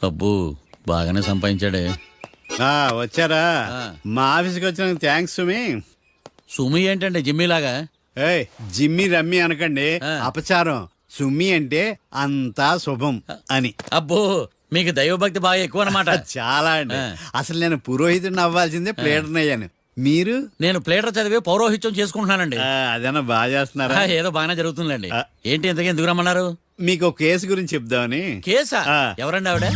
అబ్బో బాగానే సంపాదించాడే. వచ్చారా? మా ఆఫీస్కి వచ్చినందుకు థ్యాంక్స్ సుమి. సుమి ఏంటండి జిమ్మీలాగా? ఏయ్ జిమ్మి రమ్మి అనకండి, అపచారం. సుమి అంటే అంతా శుభం అని. అబ్బో మీకు దైవభక్తి బాగా ఎక్కువ అన్నమాట. చాలా అండి. అసలు నేను పురోహితుడిని అవ్వాల్సిందే ప్లేటర్ని అయ్యాను. మీరు? నేను ప్లేటర్ చదివి పౌరోహిత్యం చేసుకుంటున్నానండి. అదేనా బాగా చేస్తున్నారా? ఏదో బాగానే జరుగుతుందండి. ఏంటి ఇంతకీ ఎందుకు రమ్మన్నారు? మీకు ఒక కేసు గురించి చెప్దామని. కేసా? ఎవరండి ఆవిడ?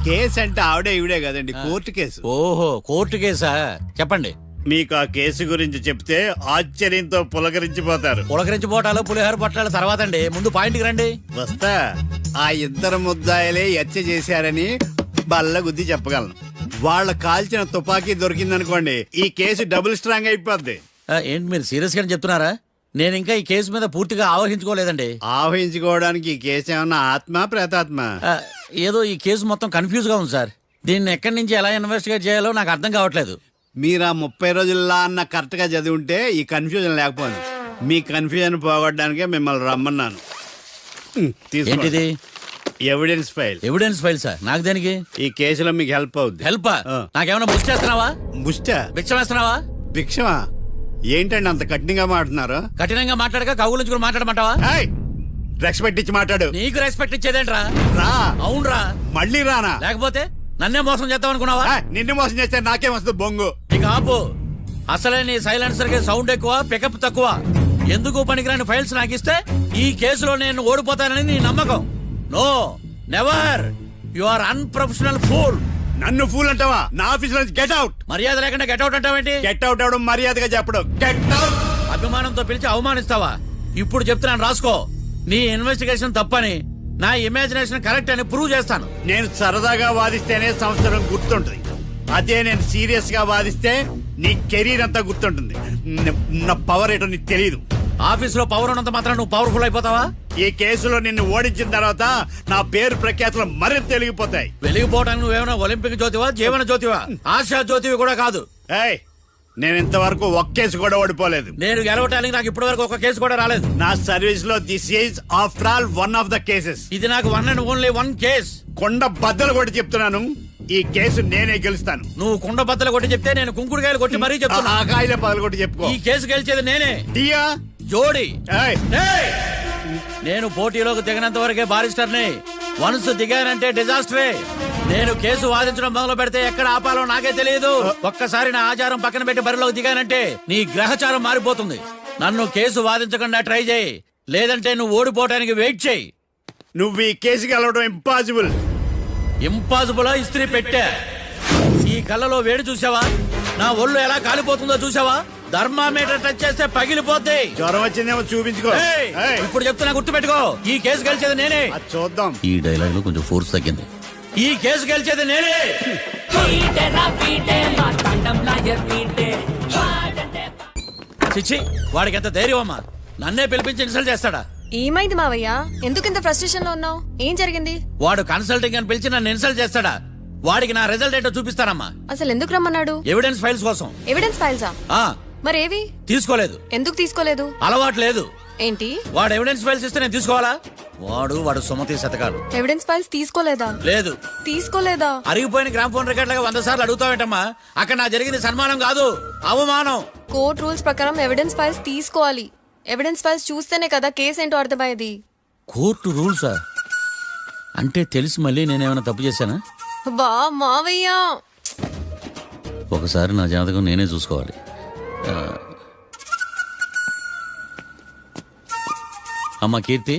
కేసు అంటే ఆవిడే ఈవిడే కదండి, కోర్టు కేసు. ఓహో కోర్టు కేసా, చెప్పండి. మీకు ఆ కేసు గురించి చెప్తే ఆశ్చర్యంతో పులకరించిపోతారు. పులకరించిపోవటాలు పులిహోర పొట్టాలు తర్వాత అండి, ముందు పాయింట్కి రండి. వస్తా. ఆ ఇద్దరు ముద్దాయలే హత్య చేశారని బల్ల గుద్ది చెప్పగలను. వాళ్ళ కాల్చిన తుపాకీ దొరికిందనుకోండి, ఈ కేసు డబుల్ స్ట్రాంగ్ అయిపోద్ది. ఏంటి మీరు సీరియస్ గా చెప్తున్నారా? నేను ఇంకా ఈ కేసు మీద పూర్తిగా ఆవహించుకోలేదండి. ఆవహించుకోవడానికి ఈ కేసు ఏమన్నా ఆత్మ ప్రేతాత్మ? ఏదో ఈ కేసు మొత్తం కన్ఫ్యూజ్ గా ఉంది సార్. దీన్ని ఎక్కడి నుంచి ఎలా ఇన్వెస్టిగేట్ చేయాలో నాకు అర్థం కావట్లేదు. మీరు ఆ 30 రోజుల్లో అన్న కరెక్ట్ గా చదివి ఉంటే ఈ కన్ఫ్యూజన్ లేకపోయింది. మీ కన్ఫ్యూజన్ పోగొట్టడానికే మిమ్మల్ని రమ్మన్నాను. ఏంటిది? Evidence file. Evidence file sir? నాకు దేనికి? ఈ కేసులో మీకు హెల్ప్ అవుద్ది. హెల్ప్? నాకేమైనా ముష్టి చేస్తున్నావా? ముష్ట? భిక్షం వేస్తున్నావా? భిక్షమా? ఏంటండి అంత కఠినంగా మాట్లాడుతున్నారు? కఠినంగా మాట్లాడక కవులు మాట్లాడమంటావా? రెస్పెక్ట్ ఇచ్చి మాట్లాడు. నీకు రెస్పెక్ట్ ఇచ్చేదేంట్రా? రా. అవునరా? మళ్ళీ రానా? లేకపోతే నన్నే మోసం చేద్దాం అనుకున్నావా? నిన్ను మోసం చేస్తే నాకేం వస్తుంది బొంగు? ఇక ఆపు. అసలే నీ సైలెన్సర్ కి సౌండ్ ఎక్కువ, పికప్ తక్కువ. ఎందుకు పనికిరాని ఫైల్స్ నాకు ఇస్తే ఈ కేసులో నేను ఓడిపోతానని నీ నమ్మకం. No, never. You are unprofessional fool. నన్ను ఫూల్ అంటావా? నా ఆఫీస్ నుంచి గెట్ అవుట్. మర్యాద లేకుండా గెట్ అవుట్ అంటావేంటి? గెట్ అవుట్ అవడం మర్యాదగా చెప్పడం. Get out. అభిమానంతో పిలిచి అవమానిస్తావా? ఇప్పుడు చెప్తున్నాను రాసుకో. నీ ఇన్వెస్టిగేషన్ తప్పని, నా ఇమాజినేషన్ కరెక్ట్ అని ప్రూవ్ చేస్తాను. నేను సరదాగా వాదిస్తేనే సంవత్సరం గుర్తుంటుంది. అదే నేను సీరియస్ గా వాదిస్తే నీ కెరీర్ అంతా గుర్తుంటుంది. నా పవర్ ఏంటో నీకు తెలియదు. ఆఫీస్ లో పవర్ ఉన్నంత మాత్రం నువ్వు పవర్ఫుల్ అయిపోతావా? ఈ కేసులో నిన్ను ఓడించిన తర్వాత నా పేరు ప్రఖ్యాతులు మరింత వెలిగిపోతాయి. వెలిగిపోవడానికి నువ్వేమైనా ఒలింపిక్ జ్యోతివా, జీవన జ్యోతివా? ఆశా జ్యోతివి కూడా కాదు. నేను ఇంతవరకు ఒక్క కేసు కూడా ఓడిపోలేదు. నేను గెలవటానికి నాకు ఇప్పటి వరకు ఒక కేసు కూడా రాలేదు. నా సర్వీస్ లో this is after all one of the cases. ఇది నాకు one and only one case. కొండ బద్దలు కొట్టి చెప్తున్నాను, ఈ కేసు నేనే గెలుస్తాను. నువ్వు కుండ బద్దలు కొట్టి చెప్తే నేను కుంకుడుకాయలు కొట్టి మరీ చెప్తున్నా. ఆ కాయలే పగలు కొట్టి చెప్పుకో. ఈ కేసు గెలిచేది నేనే. దియా జోడి. నేను పోటీలోకి దిగినంత వరకే బారిస్టర్ని. వన్స్ దిగానంటే డిజాస్టరే. నేను కేసు వాదించడం మొదలు పెడితే ఎక్కడ ఆపాలో నాకే తెలియదు. ఒక్కసారి నా ఆచారం పక్కన పెట్టి బరిలోకి దిగానంటే నీ గ్రహచారం మారిపోతుంది. నన్ను కేసు వాదించకుండా ట్రై చేయి, లేదంటే నువ్వు ఓడిపోవడానికి వెయిట్ చేయి. నువ్వు ఈ కేసు గెలవడం ఇంపాసిబుల్. ఇంపాసిబుల్? ఇస్త్రీ పెట్టా. ఈ కళ్ళలో వేడి చూసావా? నా ఒళ్ళు ఎలా కాలిపోతుందో చూసావా? థర్మామీటర్ టచ్ చేస్తే పగిలిపోద్ది. జ్వరం వచ్చిందేమో చూపించుకో. ఇప్పుడు చెప్తున్నా, గుర్తుపెట్టుకో. ఈ కేసు గెలిచేది నేనే. చూద్దాం. ఈ డైలాగ్ లో కొంచెం ఫోర్స్ తగ్గింది. ఈ కేసు గెలిచేది నేనే. చిచ్చి, వాడికి ఎంత ధైర్యం అమ్మా! నన్నే పిలిపించి ఇన్సల్ట్ చేస్తాడా? ఏమైంది మావయ్య? ఎందుకు ఇంత ఫ్రస్ట్రేషన్ లో ఉన్నావు? ఏం జరిగింది? వాడు కన్సల్టింగ్ అని పిలిచి నన్ను ఇన్సల్ట్ చేస్తాడా? వాడికి నా రిజల్ట్ ఏంటో చూపిస్తానమ్మా. అసలు ఎందుకు రమ్మన్నాడు? ఎవిడెన్స్ ఫైల్స్ కోసం. ఎవిడెన్స్ ఫైల్సా? మరేవి? తీసుకోలేదు. ఎందుకు తీసుకోలేదు? అలవాటు లేదు. ఏంటి? వాడు ఎవిడెన్స్ ఫైల్స్ ఇస్తే నేను తీసుకోవాలా? వాడు సుమతి శతకాలు. ఎవిడెన్స్ ఫైల్స్ తీసుకోలేదా? లేదు. తీసుకోలేదా? అరిగిపోయిన గ్రామ్ఫోన్ రికార్డ్ లాగా 100 సార్లు అడుగుతావేంటమ్మా? అక్కడ నా జరిగింది సన్మానం కాదు, అవమానం. కోర్ట్ రూల్స్ ప్రకారం ఎవిడెన్స్ ఫైల్స్ తీసుకోవాలి. ఎవిడెన్స్ ఫైల్స్ చూస్తేనే కదా కేసు ఏంటో అర్థమయ్యేది. కోర్టు రూల్సా? అంటే తెలిసి మళ్ళీ నేనేమైనా తప్పు చేశానా? బా మావయ్య, ఒకసారి నా జాతకం నేనే చూసుకోవాలి. అమ్మా కీర్తి,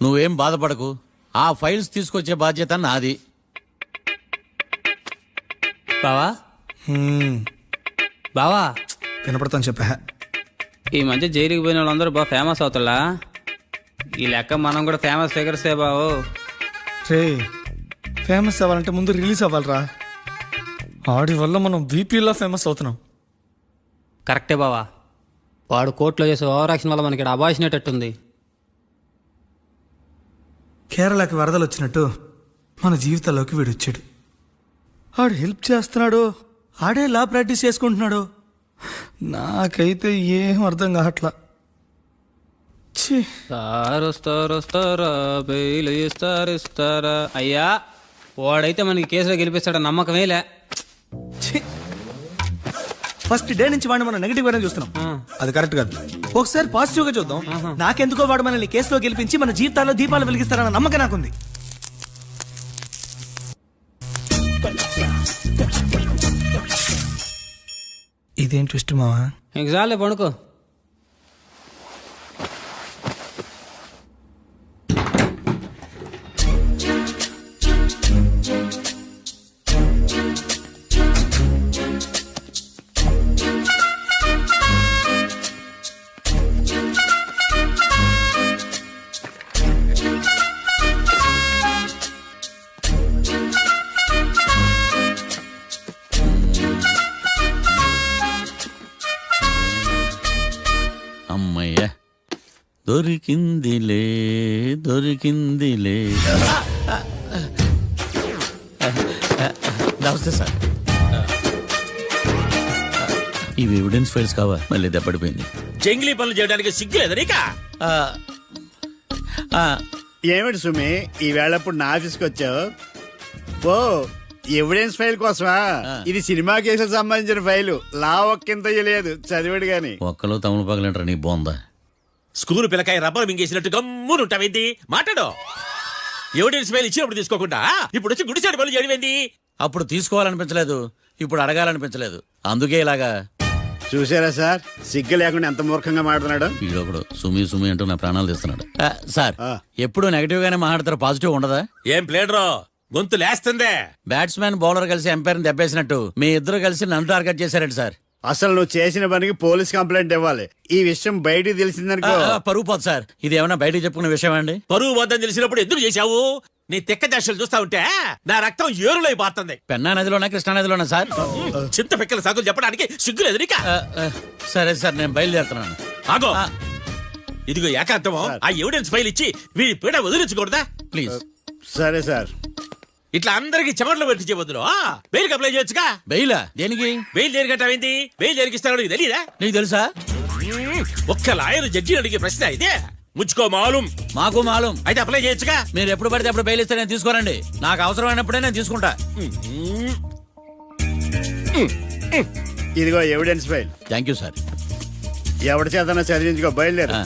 నువ్వేం బాధపడకు. ఆ ఫైల్స్ తీసుకొచ్చే బాధ్యత నాది. బావా బావా వినపడతాను చెప్పా. ఈ మధ్య జైలుకి పోయిన వాళ్ళందరూ బాగా ఫేమస్ అవుతారా? ఈ లెక్క మనం కూడా ఫేమస్ ఫిగర్సే బావు. రే, ఫేమస్ అవ్వాలంటే ముందు రిలీజ్ అవ్వాలిరా. ఆడి వల్ల మనం వీపీలో ఫేమస్ అవుతున్నాం. కరెక్టే బావా. వాడు కోర్టులో చేసే ఓవర్ యాక్షన్ వల్ల మనకి అబాయిసినట్టుంది. కేరళకి వరదలు వచ్చినట్టు మన జీవితాల్లోకి వీడు వచ్చాడు. ఆడు హెల్ప్ చేస్తున్నాడు, ఆడే లా ప్రాక్టీస్ చేసుకుంటున్నాడు. నాకైతే ఏం అర్థం కావట్లా. ఇస్తారా బెయిల్ ఇస్తారా? అయ్యా వాడైతే మనకి కేసులో గెలిపిస్తాడో నమ్మకమేలే. ఫస్ట్ డే నుంచి వాడిని మనం నెగిటివ్ గానే చూస్తున్నాం. అది కరెక్ట్ కాదు. ఒకసారి పాజిటివ్ గా చూద్దాం. నాకెందుకో వాడు మనల్ని కేసులో గెలిపించి మన జీవితాల్లో దీపాలు వెలిగిస్తారన్న నమ్మకం నాకుంది. ఇదేం ట్విస్ట్ మావా? ఇంక చాలే పడుకో. అమ్మయ్య దొరికిందిలే దొరికిందిలే. నమస్తే సార్. ఇవి ఎవిడెన్స్ ఫైల్స్ కావా? మళ్ళీ దెబ్బడిపోయింది. జంగిలీ పనులు చేయడానికి సిగ్గులేదు నీకా? ఏమిటి సుమి ఈ వేళప్పుడు నా ఆఫీస్కి వచ్చావు? ఓ ఎవిడెన్స్ ఫైల్ కోసమా? ఇది సినిమా కేసులకు సంబంధించిన ఫైలు. లా ఒక్కింత లేదు, చదివాడు గాని. ఒక్కలో తమను పగలంటారు నీ బోందా. School పిల్లకాయ rubber మింగేసినట్టు గమ్మునుంటావేంది? మాట్లాడు. ఎవిడెన్స్ ఫైల్ ఇచ్చినప్పుడు తీసుకోకుండా ఇప్పుడు వచ్చి గుడిసాడు పనులు చేయడమేంది? అప్పుడు తీసుకోవాలనిపించలేదు, ఇప్పుడు అడగాలనిపించలేదు, అందుకే ఇలాగా. చూసారా సార్, సిగ్గు లేకుండా ఎంత మూర్ఖంగా మాట్లాడుతున్నాడు. వీడొకడు సుమి సుమి అంటూ నా ప్రాణాలు తీస్తున్నాడు. సార్ ఎప్పుడు నెగటివ్ గానే మాట్లాడతారు, పాజిటివ్ ఉండదా? ఏం ప్లేడరో గొంతు లేస్తుందే. బ్యాట్స్మెన్ బౌలర్ కలిసి ఎంపైర్ దెబ్బేసినట్టు మీ ఇద్దరు కలిసి నన్ను టార్గెట్ చేశారండి సార్. అసలు నువ్వు చేసిన పనికి పోలీస్ కంప్లైంట్ ఇవ్వాలి. ఈ విషయం బయటికి తెలిసిందనుకో పరువు పోదు సార్. ఇది ఏమన్నా బయటకు చెప్పుకునే విషయం అండి? పరువు వద్దని తెలిసినప్పుడు ఎందుకు చేశావు? నీ తెక్క దశలు చూస్తా ఉంటే నా రక్తం ఏరులై పారుతుంది. పెన్నా నదిలోనా కృష్ణా నదిలోనా సార్? చింత పిక్కల సాగులు చెప్పడానికి సిగ్గులేదు నీకా? సరే సార్, నేను బయలుదేరుతున్నాను. ఆగో, ఇదిగో ఏకాంతమో ఆ ఎవిడెన్స్ ఫైల్ ఇచ్చి వీడి పీడ వదిలించకూడదా? ప్లీజ్. సరే సార్. ఇట్లా అందరికి చెమటలు పెట్టించే బదులు బెయిల్ అప్లై చేయొచ్చుగా. బెయిలా? దేనికి? బెయిల్ దేనికంటావేంది? బెయిల్ దేనికిస్తాడో నీకు తెలీదా? నీకు తెలుసా? ఒక్క లాయర్ జడ్జి అడిగే ప్రశ్న ఇదే. ముచ్చుకో మాలూం. మాకు మాలూం. అయితే అప్లై చేయొచ్చుగా. మీరు ఎప్పుడు పడితే అప్పుడు బెయిల్ ఇస్తే నేను తీసుకోరండి. నాకు అవసరమైనప్పుడే నేను తీసుకుంటా. ఇదిగో evidence file. Thank you sir. ఎవరి చేతనా చదివించుకో, బయలుదేరు.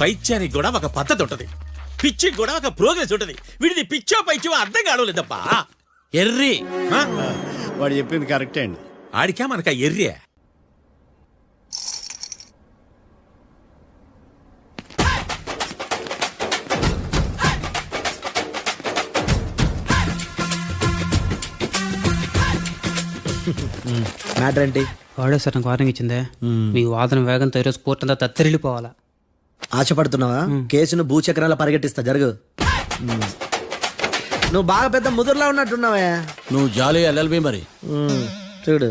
పైత్యానికి కూడా ఒక పద్ధతి ఉంటది, పిచ్చికి కూడా ఒక ప్రోగ్రెస్ ఉంటది. వీడిది పిచ్చో పైచో అర్థం కావలేదప్పా. ఎర్రి. వాడు చెప్పింది కరెక్టే అండి. ఆడికా మనక ఎర్రే. మ్యాటర్ ఏంటి? వాడే సార్ నాకు వార్నింగ్ ఇచ్చిందే. మీ వాదన వేగంతో ఈరోజు కోర్టు అంతా తత్తరిల్లిపోవాలా. ఆశపడుతున్నావా? కేసును భూచక్రాల పరిగెట్టిస్తా, జరుగు. నువ్వు బాగా పెద్ద ముదురులా ఉన్నట్టున్నావే. నువ్వు జాలి ఎల్ఎల్బి మరి. చూడు,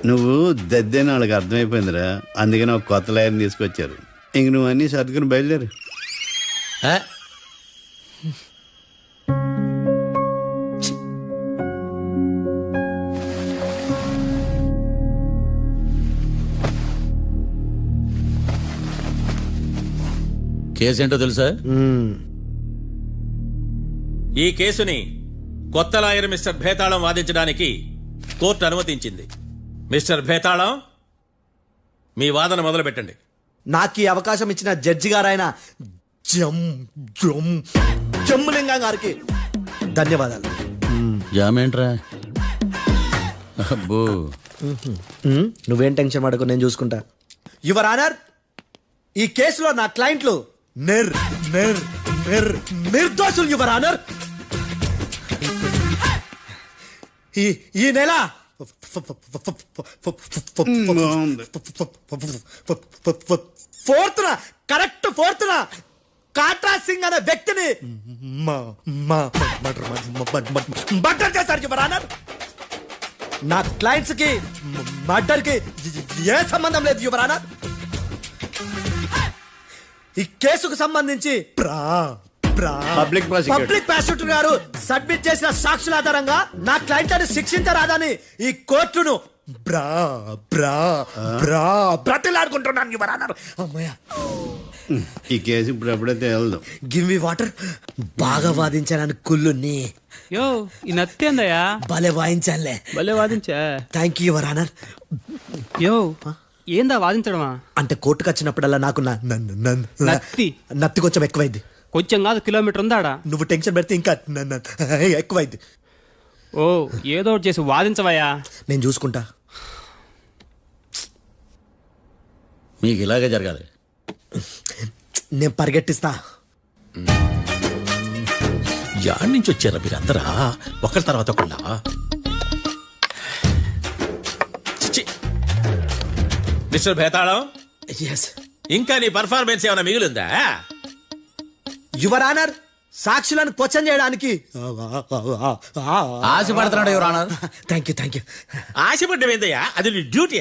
నువ్వు దద్దేని వాళ్ళకి అర్థమైపోయిందిరా. అందుకని ఒక కొత్త లాయర్ని తీసుకొచ్చారు. ఇంక నువ్వు అన్ని సర్దుకుని బయలుదేరు. కేసు ఏంటో తెలుసా? ఈ కేసుని కొత్త లాయర్ మిస్టర్ భేతాళం వాదించడానికి కోర్టు అనుమతించింది. మిస్టర్ భేతాళం, మీ వాదన మొదలు పెట్టండి. నాకు ఈ అవకాశం ఇచ్చిన జడ్జి గారైన జమ్ములింగం గారికి ధన్యవాదాలు. జామేంట్రా? అబ్బో, నువ్వేం టెన్షన్ పడకు, నేను చూసుకుంటా. యువర్ ఆనర్, ఈ కేసులో నా క్లయింట్లు నిర్దోషులు యువర్ ఆనర్. ఈ నెల కరెక్ట్ ఫోర్త్న కాట్రా సింగ్ అనే వ్యక్తిని మర్డర్ చేశారు యువర్ ఆనర్. నా క్లయింట్స్ కి మర్డర్ కి ఏ సంబంధం లేదు యువర్ ఆనర్. ఈ కేసుకు సంబంధించి పబ్లిక్ ప్రాసిక్యూటర్ గారు సబ్మిట్ చేసిన సాక్షుల ఆధారంగా నా క్లయింట్ అని శిక్షించరాదని ఈ కోర్టును బ్రతిలాడుకుంటున్నాను యువర్ ఆనర్. అమ్మయ్య, ఈ కేసు ఇప్పుడు ఎప్పుడైతే వెళ్దాం. Give me water. బాగా వాదించాను కుళ్ళుని. యో ఈ నత్తేందయ్యా భలే వాయించాలే. భలే వాదించా. Thank you your honour. యో ఏందా వాదించడమా? అంటే కోర్టుకు వచ్చినప్పుడల్లా నాకు నత్తి నత్తి కొంచెం ఎక్కువైంది. కొంచెం కాదు, కిలోమీటర్ ఉందాడా. నువ్వు టెన్షన్ పెడితే ఇంకా ఎక్కువైంది. ఓ ఏదో ఒకటి చేసి వాదించవయ్యా. నేను చూసుకుంటా. మీకు ఇలాగే జరగాలి. నేను పరిగెట్టిస్తా. యాడ్ నుంచి వచ్చారా మీరందరా ఒకరి తర్వాత ఒకళ్ళ? చిచ్చి. మిస్టర్ భేతాళం, ఎస్ ఇంకా నీ పర్ఫార్మెన్స్ ఏమైనా మిగిలిందా? యువర్ ఆనర్, సాక్షులను క్వశ్చన్ చేయడానికి. ఆశపడుతున్నాడు యువర్ ఆనర్. Thank you. ఆశపడ్డం ఏందయ్యా? అది నీ డ్యూటీ.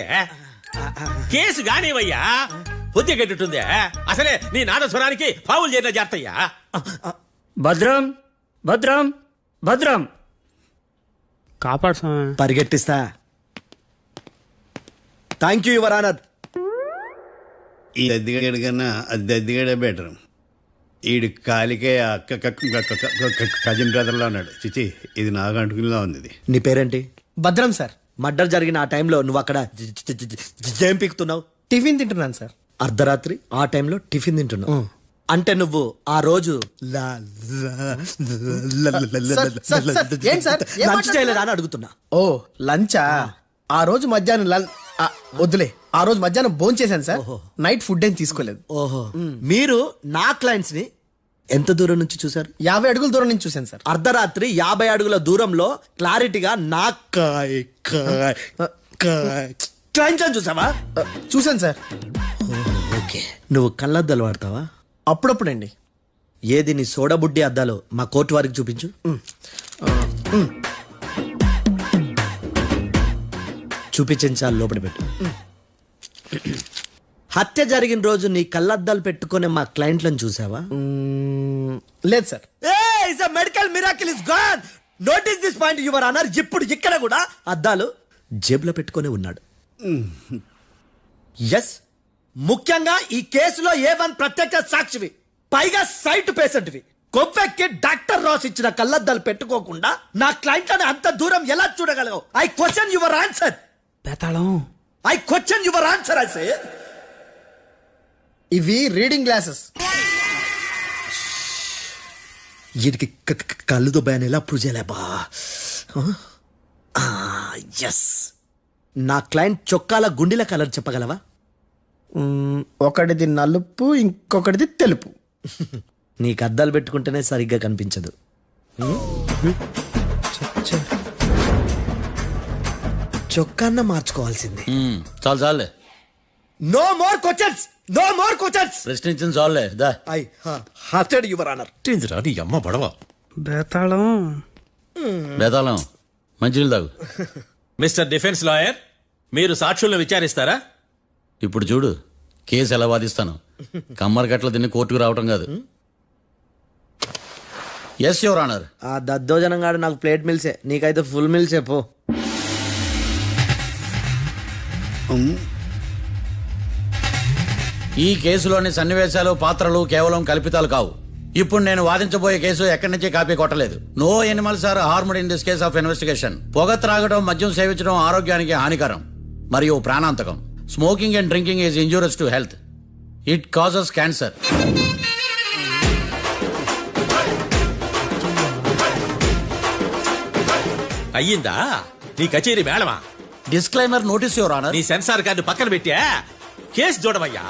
కేసు గానివయ్యా, బుద్ధి గట్టుందే. అసలే నీ నాదస్వరానికి పావులు చేరిన జాతయ్యా. భద్రం భద్రం భద్రం. కాపాడు స్వామి. పరిగెట్టిస్తా. Thank you your honour. ఈ దద్దిగాడి కన్నా అది దద్దిగాడే బెటర్. ఈడు కాలికే కజిన్ బ్రదర్లో అన్నాడు. చిచి, ఇది నాకు అంటుకునిలా ఉంది. ఇది నీ పేరేంటి? భద్రం సార్. మర్డర్ జరిగిన ఆ టైంలో నువ్వు అక్కడ ఏం పీకుతున్నావు? టిఫిన్ తింటున్నాను సార్. అర్ధరాత్రి ఆ టైంలో టిఫిన్ తింటున్నావు అంటే నువ్వు ఆ రోజు ఏం సార్? లంచ్ చేయలేదా అని అడుగుతున్నా. ఓ లంచా? ఆ రోజు మధ్యాహ్నం వద్దులే, ఆ రోజు మధ్యాహ్నం భోంచేశాను సార్. నైట్ ఫుడ్ ఏం తీసుకోలేదు. ఓహో, మీరు నా క్లయింట్స్ ని ఎంత దూరం నుంచి చూసారు? 50 అడుగుల దూరం నుంచి చూశాను సార్. అర్ధరాత్రి 50 అడుగుల దూరంలో క్లారిటీగా నా క్లయింట్స్ అని చూసావా? చూశాను సార్. ఓకే, నువ్వు కళ్ళద్దాలు వాడతావా? అప్పుడప్పుడండి. ఏది నీ సోడబుడ్డి అద్దాలు మా కోర్టు వారికి చూపించు. చూపించాలి, లోపల పెట్టు. హత్య జరిగిన రోజు నీ కళ్ళద్దాలు పెట్టుకునే మా క్లయింట్లను చూసావా? లేదు sir. Medical miracle is gone. Notice this point your honour. ఇప్పుడు ఇక్కడ కూడా అద్దాలు జేబులో పెట్టుకుని ఉన్నాడు. ఎస్, ముఖ్యంగా ఈ కేసులో A1 ప్రత్యక్ష సాక్షివి, పైగా సైట్ పేషెంట్వి. కొవ్వెక్కి డాక్టర్ రాస్ ఇచ్చిన కళ్ళద్దాలు పెట్టుకోకుండా నా క్లయింట్లను అంత దూరం ఎలా చూడగలవు? I question your answer. Betalam, I question your answer. I say ఇవి రీడింగ్ గ్లాసెస్. వీటికి కళ్ళు దుబ్బాయని ఎలా ప్రూవ్ చేయలేబా? ఎస్, నా క్లయింట్ చొక్కాల గుండెల కలర్ చెప్పగలవా? ఒకటిది నలుపు, ఇంకొకటిది తెలుపు. నీకు అద్దాలు పెట్టుకుంటేనే సరిగ్గా కనిపించదు. చొక్కాన్న మార్చుకోవాల్సింది. చాలు చాలులే, no more questions, no more questions. ప్రశ్నించింది చాలులే. దా ఐ హార్టెడ్ యువర్ ఆనర్. నీ అమ్మ పడవ. బేతాళం. బేతాళం, మంచినీళ్ళు తాగు. మిస్టర్ డిఫెన్స్ లాయర్, మీరు సాక్షులను విచారిస్తారా? ఇప్పుడు చూడు కేసు ఎలా వాదిస్తాను. కమ్మరి గట్ల తిని కోర్టుకు రావటం కాదు. Yes your honour. ఆ దద్దోజనం గాడు నాకు ప్లేట్ మిల్సే, నీకైతే ఫుల్ మిల్సే పో. ఈ కేసులోని సన్నివేశాలు, పాత్రలు కేవలం కల్పితాలు కావు. ఇప్పుడు నేను వాదించబోయే కేసు ఎక్కడి నుంచి కాపీ కొట్టలేదు. No animals are harmed in this case of investigation. పొగ త్రాగడం, మద్యం సేవించడం ఆరోగ్యానికి హానికరం మరియు ప్రాణాంతకం. Smoking and drinking is injurious to health. It causes cancer. అయ్యిందా నీ కచేరీ మేళమా? Disclaimer notice your honour. నీ సెన్సార్ కార్డు పక్కన పెట్టా కేసు చూడవయ్యా.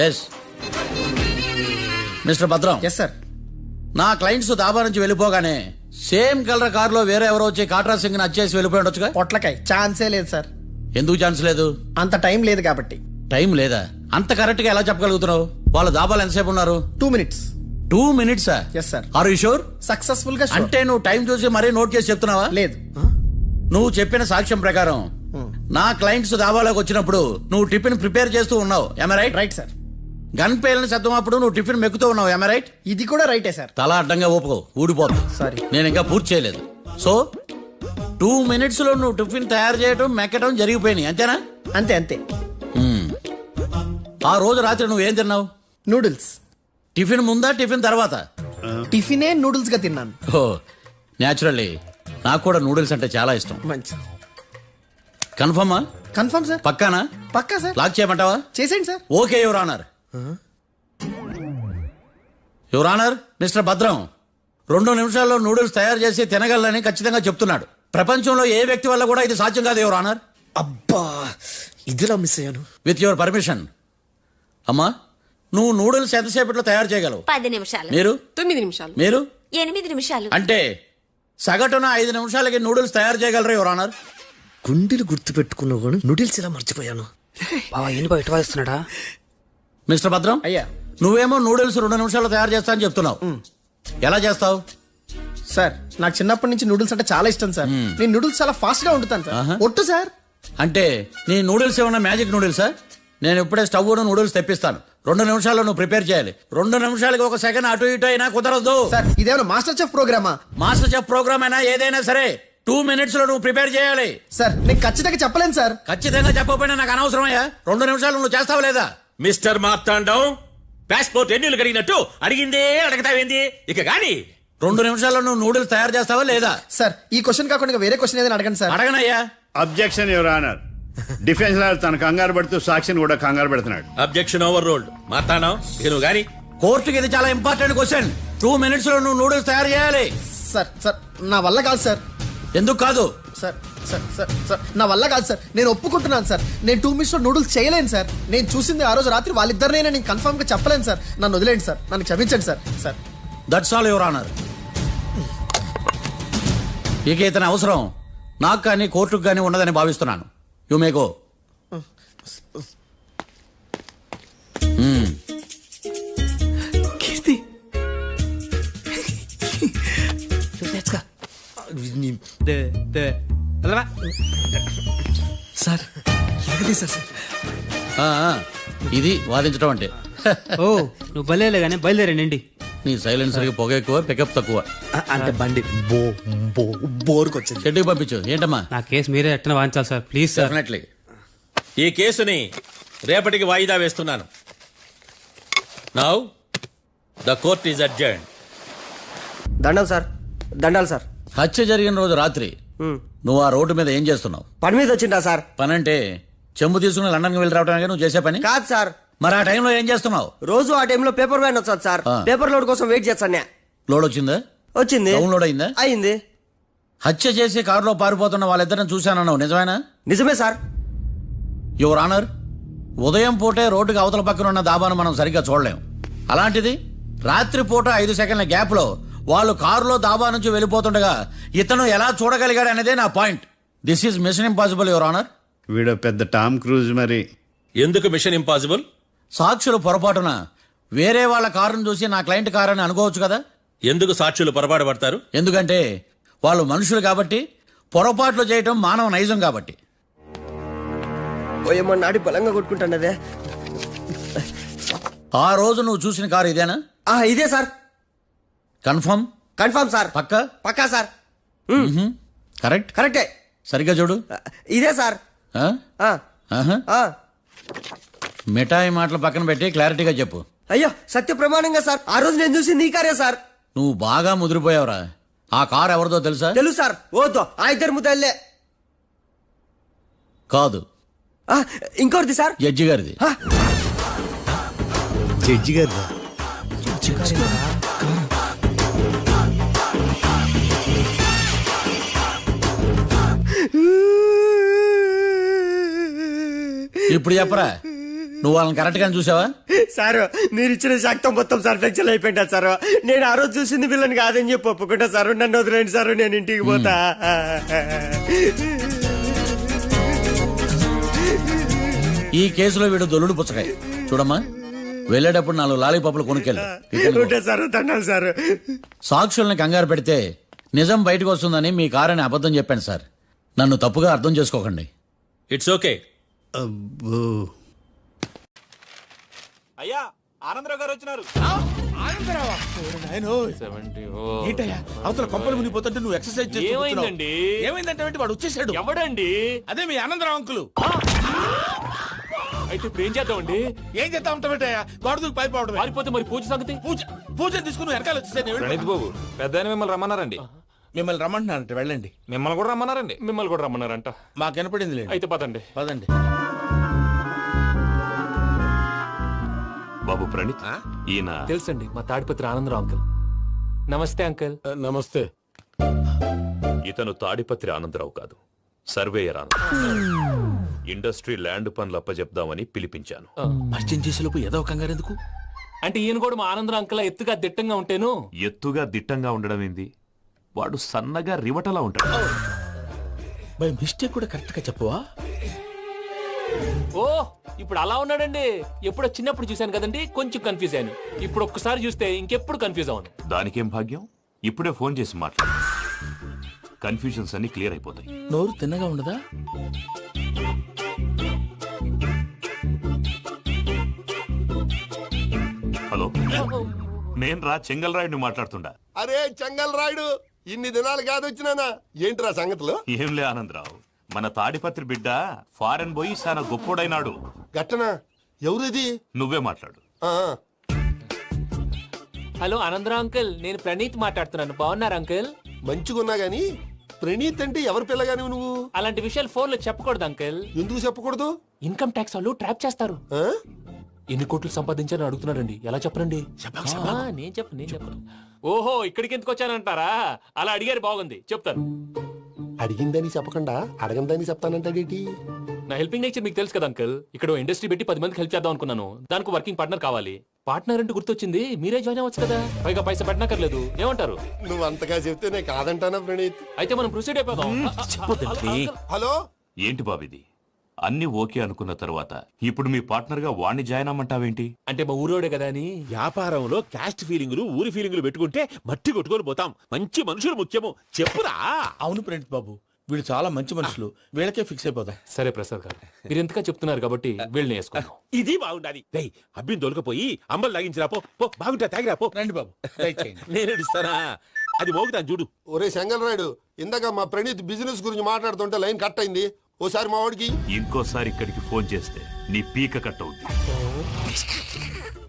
Yes Mister Bhadram. Yes sir. నా క్లయింట్స్ దాబా నుంచి వెళ్ళిపోగానే సేమ్ కలర్ కారులో వేరే ఎవరో వచ్చి కాట్రా సింగ్ వచ్చేసి వెళ్ళిపోయి ఉండొచ్చుగా. పొట్లకాయ ఛాన్సే లేదు సార్. ఎందుకు ఛాన్స్ లేదు? అంత టైం లేదు కాబట్టి. టైం లేదా? అంత కరెక్ట్ గా ఎలా చెప్పగలుగుతున్నావు? వాళ్ళ దాబాలు ఎంతసేపు ఉన్నారు? 2 minutes. 2 minutes? Yes sir. Are you sure? Successful గా sure. అంటే నువ్వు టైం చూసి మరీ నోట్ చేసి చెప్తున్నావా? లేదు. నువ్వు చెప్పిన సాక్ష్యం ప్రకారం నా క్లయింట్స్ దాబాలోకి వచ్చినప్పుడు నువ్వు టిఫిన్ ప్రిపేర్ చేస్తూ ఉన్నావు. am I right? Right sir. Gun పేలిన శబ్దం అప్పుడు నువ్వు టిఫిన్ మెక్కుతూ ఉన్నావు. am I right? ఇది కూడా రైటే సార్. తల అడ్డంగా ఊపుకో, ఊడిపోతుంది. సారీ. నేను ఇంకా పూర్తి చేయలేదు. సో 2 minutes లో నువ్వు టిఫిన్ తయారు చేయడం, మెక్కడం జరిగిపోయినాయి, అంతేనా? అంతే అంతే. ఆ రోజు రాత్రి నువ్వేం తిన్నావు? నూడిల్స్. టిఫిన్ ముందా టిఫిన్ తర్వాత? టిఫినే నూడిల్స్ గా తిన్నాను. ఓ న్యాచురల్లీ నాకు కూడా నూడిల్స్ అంటే చాలా ఇష్టం. మంచి కన్ఫర్మా? Confirm sir. పక్కానా? పక్కా సార్. లాక్ చేయమంటావా? చేసేయండి sir. Okay your honour. Your honour, Mister Bhadram 2 నిమిషాల్లో నూడిల్స్ తయారు చేసి తినగలని ఖచ్చితంగా చెప్తున్నాడు. ప్రపంచంలో ఏ వ్యక్తి వల్ల కూడా ఇది సాధ్యం కాదు యువర్ ఆనర్. అబ్బా ఇదిలా మిస్ అయ్యాను. With your permission. అమ్మా, నువ్వు నూడిల్స్ ఎంతసేపట్లో తయారు చేయగలవు? 10 నిమిషాలు. మీరు? 9 నిమిషాలు. మీరు? 8 నిమిషాలు. అంటే సగటున 5 నిమిషాలకి నూడిల్స్ తయారు చేయగలరు యువర్ ఆనర్. గుండెలు గుర్తు పెట్టుకున్నావు కానీ నూడిల్స్ ఇలా మర్చిపోయాను. బావా ఏంటి బయట వాయిస్తున్నాడా? మిస్టర్ భద్రం, అయ్యా. నువ్వేమో నూడిల్స్ 2 నిమిషాల్లో తయారు చేస్తా అని చెప్తున్నావు. ఎలా చేస్తావు? సార్ నాకు చిన్నప్పటి నుంచి నూడిల్స్ అంటే చాలా ఇష్టం సార్. నేను నూడిల్స్ చాలా ఫాస్ట్ గా వండుతాను సార్. ఒట్టు సార్. అంటే నీ నూడిల్స్ ఏమన్నా మ్యాజిక్ నూడిల్సా? నేను ఇప్పుడే స్టవ్ నూడిల్స్ తెప్పిస్తాను. 2 నిమిషాల్లో నువ్వు ప్రిపేర్ చేయాలి. 2 నిమిషాలకి 1 సెకండ్ అటు ఇటు అయినా కుదరదు. సార్ ఇదేమైనా మాస్టర్ చెఫ్ ప్రోగ్రామా? మాస్టర్ చెఫ్ ప్రోగ్రామ్ అయినా ఏదైనా సరే 2 minutes లో నువ్వు ప్రిపేర్ చేయాలి. సార్ నేను ఖచ్చితంగా చెప్పలేను సార్. ఖచ్చితంగా చెప్పకపోయినా నాకు అనవసరమయ్యా. 2 నిమిషాలు నువ్వు చేస్తావు లేదా? మిస్టర్ మార్తాండం, పాస్పోర్ట్ ఎన్నిలు కడిగినట్టు అడిగిందే అడగతావేంది? ఇక గాని 2 నిమిషాల్లో నువ్వు నూడిల్స్ తయారు చేస్తావా లేదా? సార్ ఈ క్వశ్చన్ కాకుండా ఇంకా వేరే క్వశ్చన్ ఏదైనా అడగండి సార్. అడగనయ్యా. Objection your honour. Defence lawyer తన కంగారు పడుతూ సాక్షిని కూడా కంగారు పెడుతున్నాడు. Objection over ruled. మార్తాండం, ఇక నువ్వు గాని. కోర్టుకి ఇది చాలా ఇంపార్టెంట్ క్వశ్చన్. 2 minutes లో నువ్వు నూడిల్స్ తయారు చేయాలి. సార్ సార్ నా వల్ల కాదు సార్. ఎందుకు కాదు? సార్ సార్ సార్ సార్ నా వల్ల కాదు సార్. నేను ఒప్పుకుంటున్నాను సార్. నేను 2 minutes లో నూడిల్స్ చేయలేను సార్. నేను చూసింది ఆ రోజు రాత్రి వాళ్ళిద్దరినే నేను కన్ఫర్మ్ గా చెప్పలేను సార్. నన్ను వదిలేండి సార్. నన్ను క్షమించండి sir. Sir that's all your honour. ఇక ఇతని అవసరం నాకు కానీ కోర్టుకు కానీ ఉండదని భావిస్తున్నాను. You may go. Keerthi sir ఎలాగది సార్? ఇది వాదించడం అంటే. ఓ నువ్వు బలేలే కానీ బయలుదేరండి. నీ సైలెన్సర్కి పొగ ఎక్కువ, పికప్ తక్కువ. అంటే బండి బోర్కి వచ్చింది. షెడ్యూల్ పంపించు. ఏంటమ్మా? నా కేసు మీరే ఎట్టన వాయించాలి సార్, ప్లీజ్ సార్. డెఫినెట్లీ. ఈ కేసుని రేపటికి వాయిదా వేస్తున్నాను. Now the court is adjourned. దండాలు సార్, దండాలు సార్. హత్య జరిగిన రోజు రాత్రి నువ్వు ఆ రోడ్డు మీద ఏం చేస్తున్నావు? పని మీద వచ్చిందా సార్? పని అంటే చెంబు తీసుకుని లండన్కి వెళ్ళి రావడానికి నువ్వు చేసే పని కాదు సార్. మరి ఆ టైంలో ఏం చేస్తున్నావు? రోజు ఆ టైంలో పేపర్ వ్యాన్ వచ్చాది సార్. పేపర్ లోడ్ కోసం వెయిట్ చేస్తాను. లోడ్ వచ్చిందా? వచ్చింది. డౌన్లోడ్ అయిందా? అయింది. హత్య చేసి కారులో పారిపోతున్న వాళ్ళిద్దరిని చూశానన్నావు, నిజమేనా? నిజమే సార్. యువర్ ఆనర్, ఉదయం పూటే రోడ్డుకి అవతల పక్కన ఉన్న దాబాను మనం సరిగ్గా చూడలేం. అలాంటిది రాత్రి పూట 5 సెకండ్ల గ్యాప్ లో వాళ్ళు కారులో దాబా నుంచి వెళ్ళిపోతుండగా ఇతను ఎలా చూడగలిగాడు అనేదే నా point. This is mission impossible your honour. వీడు పెద్ద టామ్ క్రూజ్ మరి. ఎందుకు మిషన్ ఇంపాసిబుల్? సాక్షులు పొరపాటున వేరే వాళ్ళ కారును చూసి నా క్లయింట్ కారు అని అనుకోవచ్చు కదా. ఎందుకు సాక్షులు పొరపాటు పడతారు? ఎందుకంటే వాళ్ళు మనుషులు కాబట్టి, పొరపాట్లు చేయటం మానవ నైజం కాబట్టి. ఓయమ్మ నాడి బలంగా కొట్టుకుంటానదే. ఆ రోజు నువ్వు చూసిన కారు ఇదేనా? ఇదే సార్. కన్ఫర్మ్? Confirm sir. పక్కా? పక్కా సార్. కరెక్ట్? కరెక్టే. సరిగ్గా చూడు. ఇదే సార్. మిఠాయి మాటలు పక్కన పెట్టి క్లారిటీగా చెప్పు. అయ్యో సత్య ప్రమాణంగా సార్, ఆ రోజు నేను చూసింది ఈ కారే సార్. నువ్వు బాగా ముదిరిపోయావురా. ఆ కారు ఎవరిదో తెలుసా? తెలుసు సార్. ఓతో ఆ ఇద్దరు ముద్దల్లే. కాదు, ఇంకోటిది సార్. జడ్జి గారిది. జడ్జి గారు ఇప్పుడు చెప్పరా, నువ్వు వాళ్ళని కరెక్ట్ గానే చూసావా? సార్ మీరు ఇచ్చిన శాక్తం మొత్తం సార్ ఫ్లెక్చర్ అయిపోయింటా సార్. నేను ఆ రోజు చూసింది వీళ్ళని కాదని చెప్పి ఒప్పుకుంటా సార్. నన్ను వదిలేండి సార్, నేను ఇంటికి పోతా. ఈ కేసులో వీడు దొల్లుడు పుచ్చకాయ. చూడమ్మా, వెళ్ళేటప్పుడు 4 లాలీపాపులు కొనుక్కెళ్ళు. Sir దండాలి sir. సాక్షుల్ని కంగారు పెడితే నిజం బయటకు వస్తుందని మీ కారని అబద్ధం చెప్పాను సార్. నన్ను తప్పుగా అర్థం చేసుకోకండి. It's okay. అబ్బో. అయ్యా ఆనందరావు గారు వచ్చినారు. అవతల కొంపలు మునిగిపోతుంటే నువ్వు ఎక్సర్సైజ్ చేస్తూ ఏమైందండి? ఏమైందంటే వాడు వచ్చేసాడు. ఎవడండి? అదే మీ ఆనందరావు అంకులు. అయితే ఇప్పుడు ఏం చేద్దామండి? ఏం చేస్తా ఉంటావేటయ్యా? గోడ దూకి పైపోవడమే. పారిపోతే మరి పూజ సంగతి? పూజ తీసుకుని వెనకాల వచ్చేసాను. ప్రణీత్ బాబు పెద్ద మిమ్మల్ని రమ్మన్నారండి. మిమ్మల్ని రమ్మంటున్నారంట, వెళ్ళండి. మిమ్మల్ని కూడా రమ్మన్నారండి. మిమ్మల్ని కూడా రమ్మన్నారంట. మాకు వినపడింది లేదు. అయితే పదండి. పదండి. బాబు ప్రణీత్, ఈయన తెలుసండి, మా తాడిపత్రి ఆనందరావు అంకుల్. నమస్తే అంకుల్. నమస్తే. ఇతను తాడిపత్రి ఆనందరావు కాదు, సర్వేయర్ ఆనందరావు. ఇండస్ట్రీ ల్యాండ్ పనులు అప్పజెప్దామని పిలిపించాను. పరిచయం చేసేలోపు ఏదో కంగారు ఎందుకు? అంటే ఈయన కూడా మా ఆనందరావు అంకుల్ ఎత్తుగా దిట్టంగా ఉంటేను. ఎత్తుగా దిట్టంగా ఉండడం ఏంది? వాడు సన్నగా రివటలా ఉంటాడు. బై మిస్టేక్ కూడా కరెక్ట్ గా చెప్పవా? ఓ ఇప్పుడు అలా ఉన్నాడండి. ఎప్పుడో చిన్నప్పుడు చూశాను కదండి, కొంచెం కన్ఫ్యూజ్ అయ్యాను. ఇప్పుడు ఒక్కసారి చూస్తే ఇంకెప్పుడు కన్ఫ్యూజ్ అవ్వను. దానికేం భాగ్యం, ఇప్పుడే ఫోన్ చేసి మాట్లాడు. కన్ఫ్యూజన్స్ అన్ని క్లియర్ అయిపోతాయి. నోరు తిన్నగా ఉండదా? హలో, నేను రా చెంగల్ రాయుడిని మాట్లాడుతుండా. అరే చెంగల్ రాయుడు, ఇన్ని దినాలు కాదు వచ్చినానా? ఏంట్రా సంగతులు? ఏంలే ఆనందరావు, మన తాడిపత్రి బిడ్డ ఫారెన్ పోయి చాలా గొప్పోడైనాడు. గట్టనా? ఎవరిది? నువ్వే మాట్లాడు. హలో ఆనందరావు అంకుల్, నేను ప్రణీత్ మాట్లాడుతున్నాను. బాగున్నారు అంకుల్? మంచిగున్నా గాని ప్రణీత్ అంటే ఎవరి పిల్లగాని నువ్వు? అలాంటి విషయాలు ఫోన్ లో చెప్పకూడదు అంకుల్. ఎందుకు చెప్పకూడదు? ఇన్కమ్ ట్యాక్స్ వాళ్ళు ట్రాప్ చేస్తారు. ఎన్ని కోట్లు సంపాదించాలని అడుగుతున్నారండి, ఎలా చెప్పరండి? నేను చెప్పను. ఓహో, ఇక్కడికి ఎందుకు వచ్చానంటారా? అలా అడిగారు, బాగుంది, చెప్తాను. అడిగిందని చెప్పకుండా అడగందని చెప్తానంటాడేటి? నా హెల్పింగ్ నేచర్ మీకు తెలుసు కదా అంకుల్. ఇక్కడ ఇండస్ట్రీ పెట్టి 10 మందికి హెల్ప్ చేద్దాం అనుకున్నాను. దానికి వర్కింగ్ పార్ట్నర్ కావాలి. పార్ట్నర్ అంటే గుర్తొచ్చింది, మీరే జాయిన్ అవ్వచ్చు కదా. పైగా పైసా పెట్టనక్కర్లేదు. ఏమంటారు? నువ్వు అంతగా చెప్తే నేను కాదంటానా ప్రణీత్? అయితే మనం ప్రొసీడ్ అయిపోదాం. హలో, ఏంటి బాబిది? అన్ని ఓకే అనుకున్న తర్వాత ఇప్పుడు మీ పార్ట్నర్ గా వాణ్ణి జాయిన్ అమ్మంటావేంటి? అంటే మా ఊరోడే కదా అని. వ్యాపారంలో క్యాస్ట్ ఫీలింగులు, ఊరి ఫీలింగులు పెట్టుకుంటే మట్టి కొట్టుకొని పోతాం. మంచి మనుషులు ముఖ్యము. చెప్పురా. అవును ప్రణీత్ బాబు, వీళ్ళు చాలా మంచి మనుషులు. వీళ్ళకే ఫిక్స్ అయిపోతాం. సరే ప్రసాద్ గారు, మీరు ఎంతగా చెప్తున్నారు కాబట్టి వీళ్ళని వేసుకున్నాం. ఇది బాగుండాలి. అబ్బిని దొలకపోయి అంబలు లాగించిరా. పో బాగుంటా, తాగిరా పో. రండి బాబు, దయచేయండి. నేను ఇస్తానా? అది మోగుతాను చూడు. ఒరే చెంగల్ రాయుడు, ఇందాక మా ప్రణీత్ బిజినెస్ గురించి మాట్లాడుతుంటే లైన్ కట్ అయింది. ఓసారి మా వాడికి ఇంకోసారి ఇక్కడికి ఫోన్ చేస్తే నీ పీక కట్ అవుతుంది.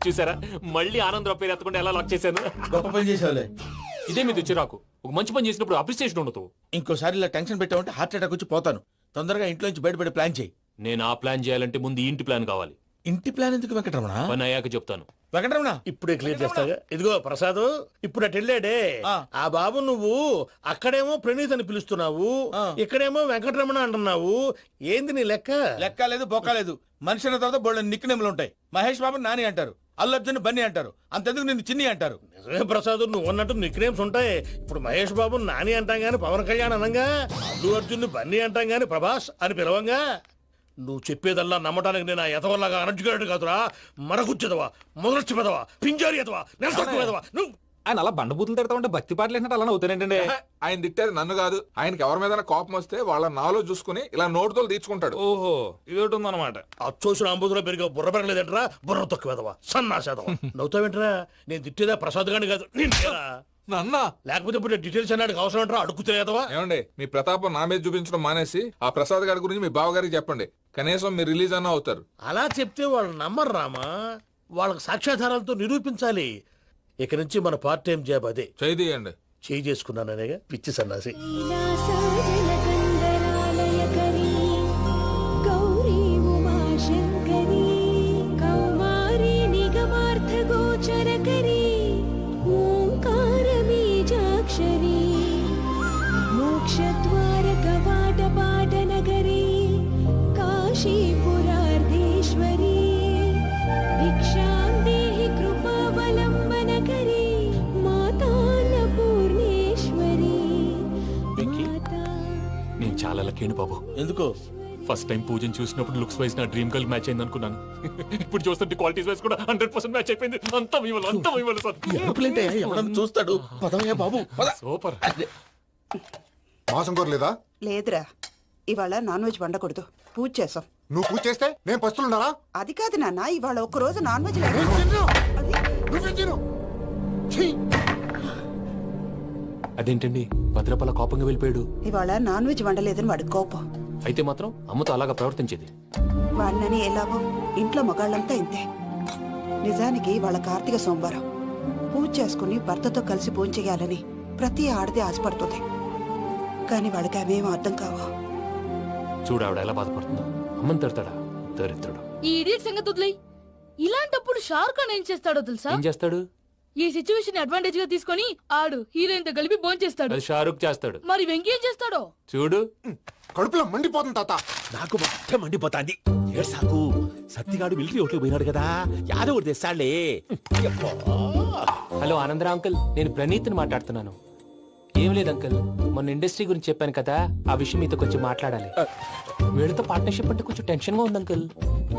చూసారా, మళ్ళీ ఆనందరావు పేరు ఎత్తకుండా ఎలా లాక్ చేశాను. గొప్ప పని చేసేవాళ్ళే. ఇదే మీద చిరాకు. ఒక మంచి పని చేసినప్పుడు అప్రిసియేషన్ ఉండదు. ఇంకోసారి ఇలా టెన్షన్ పెట్టామంటే హార్ట్ అటాక్ వచ్చి పోతాను. తొందరగా ఇంట్లో నుంచి బయటపడే ప్లాన్ చేయి. నేను ఆ ప్లాన్ చేయాలంటే ముందు ఇంటి ప్లాన్ కావాలి. ఇంటి ప్లాన్ ఎందుకు వెంకటరమణ? పని అయ్యాక చెప్తాను. వెంకటరమణ ఇప్పుడే క్లియర్ చేస్తాగా. ఇదిగో ప్రసాద్, ఇప్పుడు అటు వెళ్ళాడే ఆ బాబు, నువ్వు అక్కడేమో ప్రణీత్ అని పిలుస్తున్నావు, ఇక్కడేమో వెంకటరమణ అంటున్నావు. ఏంది నీ లెక్క? లెక్క లేదు, బొక్క లేదు. మనిషి అన్న తర్వాత బోళ్ళ నిక్నెములు ఉంటాయి. మహేష్ బాబు నాని అంటారు, అల్లు అర్జున్ బన్నీ అంటారు, అంతెందుకు నిన్ను చిన్ని అంటారు. నిజమే ప్రసాద్, నువ్వు అన్నట్టు నిక్ నేమ్స్ ఉంటాయి. ఇప్పుడు మహేష్ బాబు నాని అంటాం గాని పవన్ కళ్యాణ్ అనంగా, అల్లు అర్జున్ బన్నీ అంటాం గాని ప్రభాస్ అని పిలవంగా. నువ్వు చెప్పేదల్లా నమ్మటానికి నేను ఆ ఎతవల్లాగా అనర్జుకేటెడ్ కాదురా. మరగుచ్చదవా, మొదలచ్చి పెదవా, పింజారి ఎదవా, నెలసొక్కుదవా నువ్వు. ఆయన అలా బండబూతులు తిడతా ఉంటే భక్తి పాటలు ఏంటంటే అలా అవుతానంటే. ఆయన తిట్టేది నన్ను కాదు, ఆయనకి ఎవరి మీద కోపం వస్తే వాళ్ళ నాలో చూసుకుని ఇలా నోటుతో తీర్చుకుంటాడు. ఓహో, ఇది ఒకటి ఉందన్నమాట. అచ్చోసిన అంబుధులో పెరిగే బుర్ర పెరగలేదంటరా, బుర్ర తొక్కువేదవా, సన్నాసేదవా. నవ్వుతావేంటరా? నేను తిట్టేదా ప్రసాద్ గాని కాదు, నన్నా. లేకపోతే ఇప్పుడు డీటెయిల్స్ అన్నాడు అవసరం అంటారా? అడుగుతాయేదవా. ఏమండి, మీ ప్రతాపం నా మీద చూపించడం మానేసి ఆ ప్రసాద్ గారి గురించి మీ బావగారికి చెప్పండి. కనీసం మీరు రిలీజ్ అన్న అవుతారు. అలా చెప్తే వాళ్ళు నమ్మరు రామా. వాళ్ళకి సాక్ష్యాధారాలతో నిరూపించాలి. ఇక నుంచి మన పార్ట్ టైం జాబ్ అదే. చేయండి. చేయి చేసుకున్నాననేగా పిచ్చి సన్నాసి. నేను చాలా లక్కీ బాబు. ఎందుకు? ఫస్ట్ టైం పూజను చూసినప్పుడు లుక్స్ వైజ్ నా డ్రీమ్ గర్ల్ మ్యాచ్ అయింది అనుకున్నాను. ఇప్పుడు చూస్తుంటే క్వాలిటీస్ వైజ్ కూడా 100% మ్యాచ్ అయిపోయింది. అంతా ఎవడన్నా చూస్తాడు. పదవయ్యా బాబు, సూపర్. మాసం కోరలేదా? లేదురా, ఇవాళ నాన్ వెజ్ వండకూడదు, పూజ చేసాం. నువ్వు పూజ చేస్తే నేను పస్తులున్నారా? అది కాదు నాన్న, ఇవాళ ఒక్క రోజు నాన్ వెజ్ అదేంటండి భద్రపల కోపంగా వెళ్ళిపోయాడు? ఇవాళ నాన్ వెజ్ వండలేదని వాడి కోపం. అయితే మాత్రం అమ్మతో అలాగా ప్రవర్తించేది. వాడినని ఎలాగో ఇంట్లో మగాళ్ళంతా ఇంతే. నిజానికి వాళ్ళ కార్తీక సోమవారం పూజ చేసుకుని భర్తతో కలిసి పూజ చేయాలని ప్రతి ఆడది ఆశపడుతుంది. కానీ వాళ్ళకి అవేం అర్థం కావు. చూడు ఆవిడ ఎలా బాధపడుతుందో. అమ్మని తిడతాడా దరిద్రుడు. ఈ ఇడియట్ సంగతి వదిలేయ్. ఇలాంటప్పుడు షారుఖ్ ఖాన్ ఏం చేస్తాడో తెలుసా? ఏం చేస్తాడు? ఈ సిచ్యువేషన్ అడ్వాంటేజ్ గా తీసుకొని ఆడు హీరోయిన్ తో కలిపి బోన్ చేస్తాడు. అది షారుఖ్ చేస్తాడు. మరి వెంకీ ఏం చేస్తాడో చూడు. కడుపులో మండిపోతుంది తాత. నాకు మొత్తం మండిపోతాంది. ఏడ్సాకు, సత్తిగాడు మిలిటరీ ఓట్లు పోయినాడు కదా, యాదో ఒకటి తెస్తాడులే. హలో ఆనందరా అంకుల్, నేను ప్రణీత్ని మాట్లాడుతున్నాను. ఏం లేదు అంకుల్, మొన్న ఇండస్ట్రీ గురించి చెప్పాను కదా, ఆ విషయం మీతో కొంచెం మాట్లాడాలి. వీళ్ళతో పార్ట్నర్షిప్ అంటే కొంచెం టెన్షన్ గా ఉంది అంకుల్.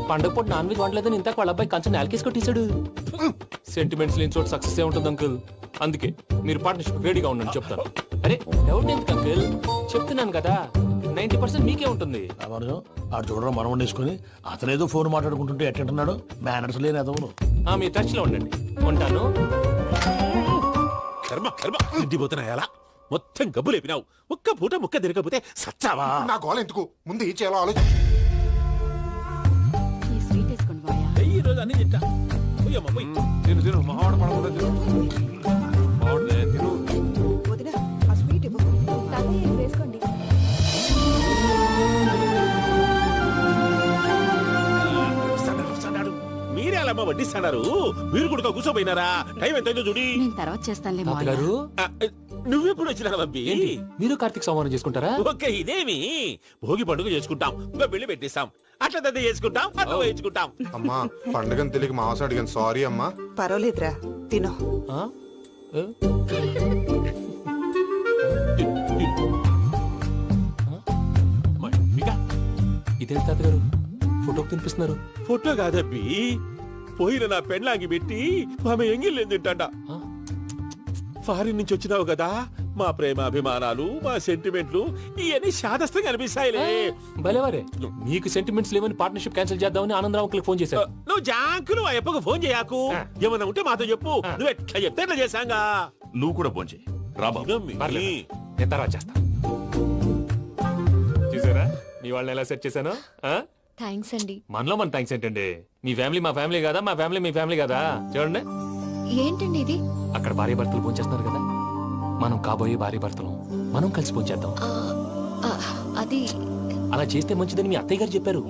పండుగ పూట నాన్ వెజ్ వండలేదని ఇంతకు వాళ్ళ అబ్బాయి కంచెం నాలుకేసి కొట్టేశాడు. సెంటిమెంట్స్ లేని చోట సక్సెస్ ఏ ఉంటుంది అంకుల్. అందుకే మీరు పార్ట్నర్షిప్ రెడీగా ఉండండి చెప్తాను. అరే డౌట్ ఎందుకు అంకుల్, చెప్తున్నాను కదా 90% మీకే ఉంటుంది. ఆడు చూడడం మనం వండేసుకుని అతనేదో ఫోన్ మాట్లాడుకుంటుంటే ఎట్టంటున్నాడు. మేనర్స్ లేని అదవును. మీ టచ్ లో ఉండండి. ఉంటాను. కర్మ కర్మ తిండిపోతున్నా ఎలా మొత్తం గబ్బు లేపినావు. ఒక్క పూట ముక్క తిరగకపోతే సచ్చావా? నా గోల ఎందుకు, ముందు ఈ చేయాలో ఆలోచించు. ఈ రోజు అన్ని తింటా. పోయమ్మ, పోయ్. తిను తిను, మావాడు పడకుండా తిను. మావాడులే, తిను. వదినా ఆ స్వీట్ ఇవ్వు. వేసుకోండి. మీరే అలా వడ్డిస్తున్నారు. మీరు కూడా కూర్చోపోయినారా? టైం ఎంతైందో చూడి. తర్వాత చేస్తానులే గారు. నువ్వెప్పుడు వచ్చినా బంబి? మీరు కార్తీక్ సంహారం చేసుకుంటారా? ఓకే, ఇదేమి భోగి పండుగ చేసుకుంటాం, ఇంకా పెళ్లి పెట్టిస్తాం, అట్లా దద్ద చేసుకుంటాం, అట్లా వేయించుకుంటాం. అమ్మా పండుగని తెలియక మాంసం అడిగాను, సారీ అమ్మా. పర్వాలేదురా, తినో. ఇదేంటి తాతగారు ఫోటోకి తినిపిస్తున్నారు? ఫోటో కాదబ్బి, పోయిన నా పెళ్ళాంగి పెట్టి ఆమె ఎంగిల్లేం తింటాడ. ఫారిన్ నుంచి వచ్చినావు కదా, మా ప్రేమ అభిమానాలు, మా సెంటిమెంట్లు ఇవన్నీ శాదస్తంగా అనిపిస్తాయిలే. భలేవారే, మీకు సెంటిమెంట్స్ లేవని పార్ట్నర్షిప్ క్యాన్సిల్ చేద్దామని ఆనందరావు అంకుల్ ఫోన్ చేశారు. నువ్వు జాంకులు ఆ అప్పకు ఫోన్ చేయకు. ఏమన్నా ఉంటే మాతో చెప్పు. నువ్వు ఎట్లా చెప్తే ఎట్లా చేశాంగా. నువ్వు కూడా ఫోన్ చేయి. నేను తర్వాత చేస్తా. చూసారా మీ వాళ్ళని ఎలా సెట్ చేశాను? థ్యాంక్స్ అండి. మనలో మన థ్యాంక్స్ ఏంటండి? మీ ఫ్యామిలీ మా ఫ్యామిలీ కదా, మా ఫ్యామిలీ మీ ఫ్యామిలీ కదా. చూడండి, ఏంటండి ఇది? అక్కడ భార్య భర్తలు ఫోన్ చేస్తున్నారు కదా, మనం కాబోయే భార్య భర్తలు మనం కలిసి ఫోన్ చేద్దాం. అది అలా చేస్తే మంచిదని మీ అత్తయ్య గారు చెప్పారు.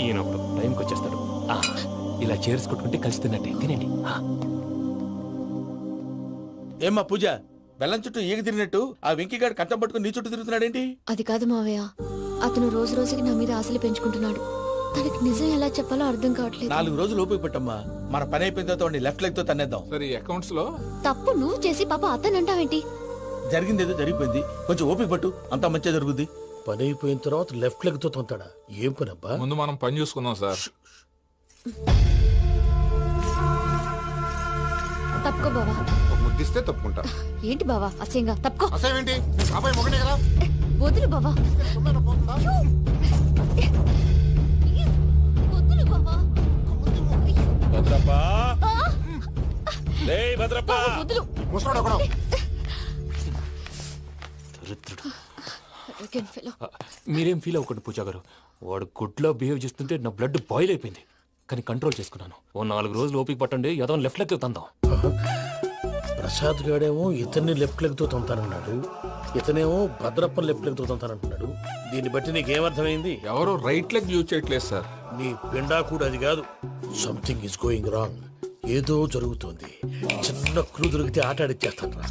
ఈయన ఒకడు టైంకి వచ్చేస్తాడు. ఇలా చేర్స్ కొట్టుకుంటే కలిసి తిన్నట్టే. తినండి. ఏమ్మా పూజ, బెల్లం చుట్టూ ఈగ తిరిగినట్టు ఆ వెంకీగాడు కంటం పట్టుకుని నీ చుట్టూ తిరుగుతున్నాడేంటి? అది కాదు మావయ్య, అతను రోజు రోజుకి నా మీద ఆశలు పెంచుకుంటున్నాడు. తనకి నిజం ఎలా చెప్పాలో అర్థం కావట్లేదు. 4 రోజులు ఓపిక పట్టమ్మా, మన పని అయిపోయిన తర్వాత లెఫ్ట్ లెగ్ తో తన్నేద్దాం. సరే అకౌంట్స్ లో తప్పు నువ్వు చేసి పాప అతను అంటావేంటి? జరిగిందేదో జరిగిపోయింది, కొంచెం ఓపిక పట్టు, అంతా మంచిగా జరుగుద్ది. పని అయిపోయిన తర్వాత లెఫ్ట్ లెగ్ తో తొంతాడా? ఏం పని అబ్బా? ముందు మనం పని చూసుకుందాం సార్. తప్పుకో బావా. ముద్దిస్తే తప్పుకుంటా. ఏంటి బావా అసహ్యంగా? తప్పుకో. అసేమేంటి, అబ్బాయి మొగనే కదా. వదులు బావా. వదులు బావా. భద్రప్ప, లే భద్రప్ప. వదులు. ముసలోడు ఒకడు. మీరేం ఫీల్ అవ్వకండి పూజా గారు. వాడు గుడ్లో బిహేవ్ చేస్తుంటే నా బ్లడ్ బాయిల్ అయిపోయింది, కానీ కంట్రోల్ చేసుకున్నాను. ఓ 4 రోజులు ఓపిక పట్టండి, ఏదో లెఫ్ట్ లెగ్ తందాం. ప్రసాద్ గాడేమో ఇతన్ని లెఫ్ట్ లెగ్ తో తొంతానన్నాడు, ఇతనేమో భద్రప్ప లెఫ్ట్ లెగ్ తో తొంతానంటున్నాడు. దీన్ని బట్టి నీకేమర్థమైంది? ఎవరు రైట్ లెగ్ యూజ్ చేయట్లేదు సార్. నీ పిండా కూడా అది కాదు. Something is going wrong. ఏదో జరుగుతోంది. చిన్న క్లూ దొరికితే ఆట ఆడిచ్చేస్తాను రా.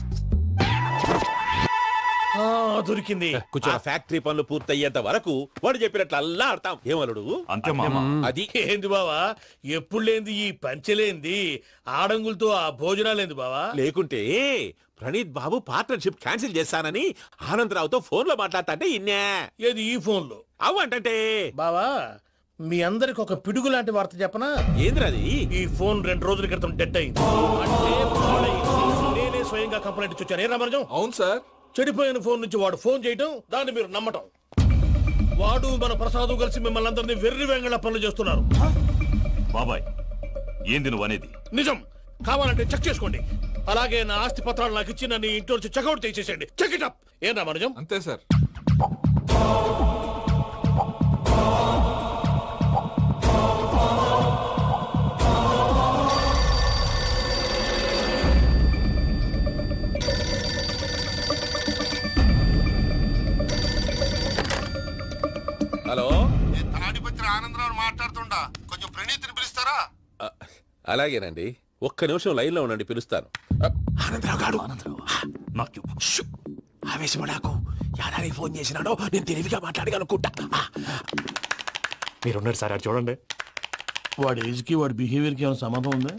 దొరికింది. కొంచెం ఫ్యాక్టరీ పనులు పూర్తయ్యేంత వరకు వాడు చెప్పినట్లు అల్లా ఆడతాం. ఏమలుడు అంతే మామ. అది ఏంది బావా, ఎప్పుడు లేంది ఈ పంచలేంది, ఆడంగులతో ఆ భోజనాలేంది బావా? లేకుంటే ప్రణీత్ బాబు పార్ట్నర్షిప్ క్యాన్సిల్ చేస్తానని ఆనందరావుతో ఫోన్ లో మాట్లాడతాంటే ఇన్నే. ఏది ఈ ఫోన్ లో? అవ్వంటే బావా, మీ అందరికి ఒక పిడుగు లాంటి వార్త చెప్పనా? ఏంద్రది? ఈ ఫోన్ 2 రోజుల క్రితం డెడ్ అయింది. అంటే పాడైంది. నేనే స్వయంగా కంప్లైంట్ ఇచ్చాను. ఏ రామరాజం? అవును సార్. చెడిపోయిన ఫోన్ నుంచి వాడు ఫోన్ చేయటం, దాన్ని మీరు నమ్మటం. వాడు మన ప్రసాదు కలిసి మిమ్మల్ని అందరినీ వెర్రి వెంగళ పనులు చేస్తున్నారు. బాబాయ్, ఏంది నువ్వు అనేది? నిజం. కావాలంటే చెక్ చేసుకోండి. అలాగే నా ఆస్తి పత్రాలు నాకు ఇచ్చి నన్ను ఇంటి నుంచి చెక్అౌట్ చేసేసండి. Check it up. ఏం రామరాజం? అంతే సార్. అలాగేనండి, ఒక్క నిమిషం లైన్ లో ఉండండి, పిలుస్తాను. ఆనందరావు గాడు నాకు ఆవేశపడాకు. యాదానికి ఫోన్ చేసినాడో నేను తెలివిగా మాట్లాడగలనుకుంటా. మీరున్నారు సార్, అది చూడండి. వాడి ఏజ్కి వాడి బిహేవియర్కి ఏమైనా సంబంధం ఉందా?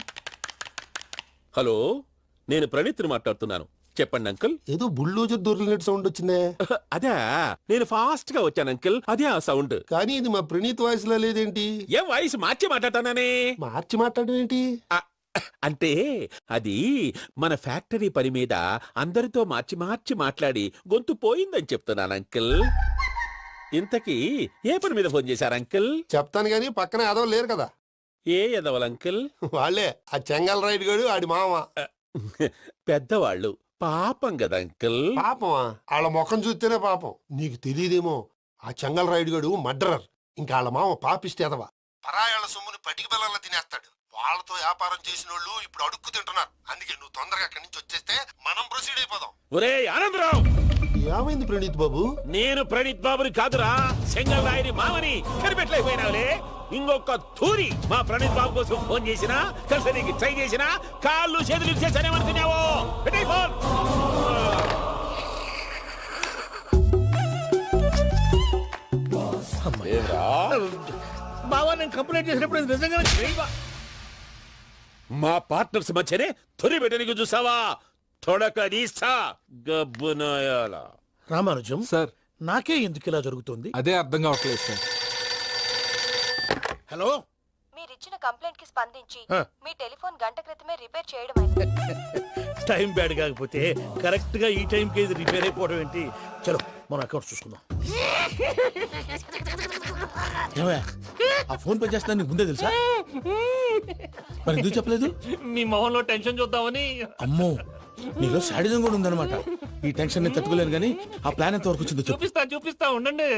హలో, నేను ప్రణీత్ని మాట్లాడుతున్నాను. చెప్పండి అంకుల్. ఏదో బుల్డోజర్ దొరికినట్టు సౌండ్ వచ్చిందే. అదే, నేను ఫాస్ట్ గా వచ్చాను అంకుల్, అదే ఆ సౌండ్. కానీ ఇది మా ప్రణీత్ వాయిస్ లో లేదేంటి? ఏం వాయిస్ మార్చి మాట్లాడతానని? మార్చి మాట్లాడడం ఏంటి? అంటే అది మన ఫ్యాక్టరీ పని మీద అందరితో మార్చి మార్చి మాట్లాడి గొంతు పోయిందని చెప్తున్నాను అంకుల్. ఇంతకీ ఏ పని మీద ఫోన్ చేశారు అంకుల్? చెప్తాను గానీ పక్కన ఏదో లేరు కదా. ఏ ఎదవలు అంకుల్? వాళ్ళే, ఆ చెంగల్ రైడ్ గడు ఆడి మామ. పెద్దవాళ్ళు, పాపం కదా అంకుల్. పాపమా? వాళ్ళ ముఖం చూస్తేనే పాపం. నీకు తెలియదేమో, ఆ చెంగల్ రైడ్ గడు మర్డరర్. ఇంకా వాళ్ళ మామ పాపిస్తేదవా. పరాయాళ్ళ సొమ్ముని పటికి బెల్లంలో తినేస్తాడు. వాళ్ళతో వ్యాపారం చేసిన వాళ్ళు ఇప్పుడు అడుక్కు తింటున్నారు. అందుకే నువ్వు తొందరగా అక్కడి నుంచి వచ్చేస్తే మనం ప్రొసీడ్ అయిపోదాం. ఒరే ఆనందరావు! ఏమైంది ప్రణీత్ బాబు? నేను ప్రణీత్ బాబుని కాదురా, సెంగల్ రాయని మామని. కనిపెట్టలేకపోయినావులే. ఇంకొక తూరి మా ప్రణీత్ బాబు కోసం ఫోన్ చేసినా, కలిసి నీకు ట్రై చేసినా, కాళ్ళు చేతులు ఇచ్చేసానేమనుకున్నావు. పెట్టే ఫోన్. బావా, నేను కంప్లైంట్ చేసినప్పుడు ఇది నిజంగా మా పార్ట్నర్స్ మధ్యనే తొలి పెట్టడానికి చూసావా? తొడక నీస్తా గబ్బునాయాల. రామానుజం సార్, నాకే ఎందుకు ఇలా జరుగుతుంది? అదే అర్థం కావట్లేదు సార్. హలో, మీరిచ్చిన కంప్లైంట్ కి స్పందించి ఆ. మీ టెలిఫోన్ గంట క్రితమే రిపేర్ చేయడం అయింది. టైం బ్యాడ్ కాకపోతే కరెక్ట్ గా ఈ టైం కి ఇది రిపేర్ అయిపోవడం ఏంటి? చలో మన అకౌంట్ చూసుకుందాం. ఏమయ్య, ఆ ఫోన్ పే చేస్తా నీకు ముందే తెలుసా? మరి ఎందుకు చెప్పలేదు? మీ మొహంలో టెన్షన్ చూద్దామని. అమ్మో, నీలో శాడిజం కూడా ఉందన్నమాట. ఈ టెన్షన్ ని తట్టుకోలేను కానీ ఆ ప్లాన్ ఎంత వరకు వచ్చిందో చెప్పు. చూపిస్తా ఉండండి.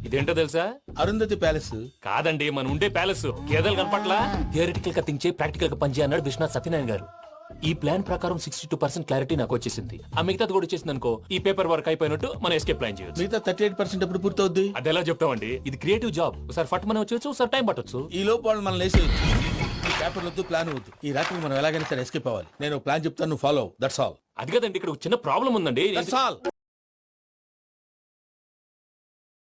ఇదేంటో తెలుసా? అరుంధతి ప్యాలెస్ కాదండి, మన ఉండే ప్యాలెస్. గేదెలు కనపట్లా? థియరిటికల్ గా థింక్ చేయి, ప్రాక్టికల్ గా పనిచేయ అన్నాడు విశ్వనాథ్ సత్యనారాయణ గారు. ఈ ప్లాన్ ప్రకారం 62% క్లారిటీ నాకు వచ్చేసింది. ఆ మిగతాది కూడా వచ్చేసింది అనుకో, ఈ పేపర్ వర్క్ అయిపోయినట్టు మనం ఎస్కేప్ ప్లాన్ చేయొచ్చు. మిగతా 38% ఎప్పుడు పూర్తవుద్ది? అది ఎలా చెప్తామండి? ఇది క్రియేటివ్ జాబ్. ఒకసారి ఫట్ మనం వచ్చేయచ్చు, ఒకసారి టైం పట్టొచ్చు. ఈ లోపు వాళ్ళు మనం లేసేయచ్చు. ఈ పేపర్ వద్దు, ప్లాన్ వద్దు. ఈ రాత్రికి మనం ఎలాగైనా సరే ఎస్కేప్ అవ్వాలి. నేను ప్లాన్ చెప్తాను, నువ్వు ఫాలో. That's all. అది కదండి, ఇక్కడ ఒక చిన్న ప్రాబ్లం ఉందండి. That's all.